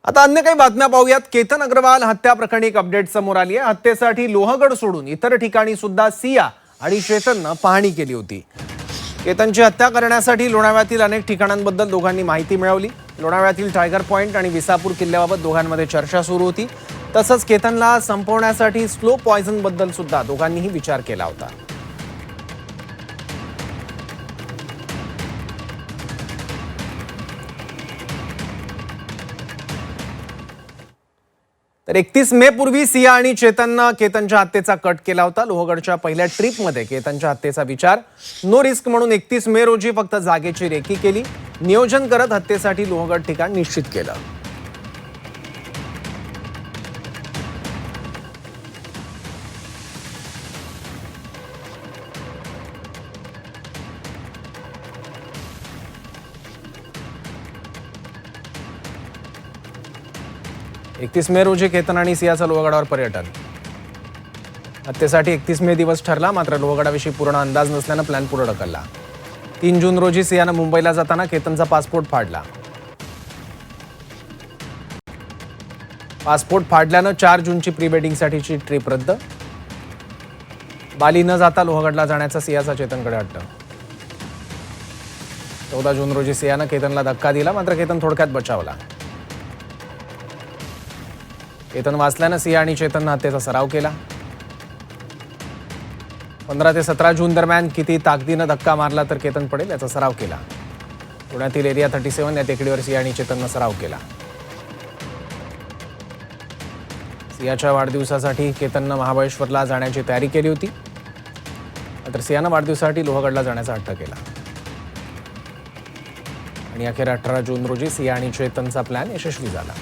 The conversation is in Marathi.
आता अन्य काही बातम्या पाहूयात। केतन अग्रवाल हत्या प्रकरणी एक अपडेट समोर आली आहे। हत्येसाठी लोहगड सोडून इतर ठिकाणी सुद्धा सिया आणि चेतननं पाहणी केली होती। केतनची हत्या करण्यासाठी लोणावळ्यातील अनेक ठिकाणांबद्दल दोघांनी माहिती मिळवली। लोणावळ्यातील टायगर पॉइंट आणि विसापूर किल्ल्याबाबत दोघांमध्ये चर्चा सुरू होती। तसंच केतनला संपवण्यासाठी स्लो पॉइझन बद्दल सुद्धा दोघांनीही विचार केला होता। तर 31 मे पूर्वी सिया आणि चेतननं केतनच्या हत्येचा कट केला होता। लोहगडच्या पहिल्या ट्रिपमध्ये केतनच्या हत्येचा विचार नो रिस्क म्हणून 31 मे रोजी फक्त जागेची रेकी केली। नियोजन करत हत्येसाठी लोहगड ठिकाण निश्चित केलं। एकतीस मे रोजी केतन आणि सियाचं लोहगडावर पर्यटन। हत्येसाठी 31 मे दिवस ठरला, मात्र लोहगडाविषयी पूर्ण अंदाज नसल्यानं प्लॅन पुढे ढकलला। 3 जून रोजी सियानं मुंबईला जाताना केतनचा पासपोर्ट फाडला। पासपोर्ट फाडल्यानं 4 जूनची प्री वेडिंगसाठीची ट्रिप रद्द। बाली न जाता लोहगडला जाण्याचा सियाचा चेतनकडे हट्ट। 14 जून रोजी सियानं केतनला धक्का दिला, मात्र केतन थोडक्यात बचावला। केतन वाचल्यानं सिया आणि चेतननं हत्येचा सराव केला। 15 ते 17 जून दरम्यान किती ताकदीनं धक्का मारला तर केतन पडेल याचा सराव केला। पुण्यातील एरिया 37 या टेकडीवर सिया आणि चेतननं सराव केला। सियाच्या वाढदिवसासाठी केतननं महाबळेश्वरला जाण्याची तयारी केली होती, मात्र सियानं वाढदिवसासाठी लोहगडला जाण्याचा हट्ट केला आणि अखेर 18 जून रोजी सिया आणि चेतनचा प्लॅन यशस्वी झाला।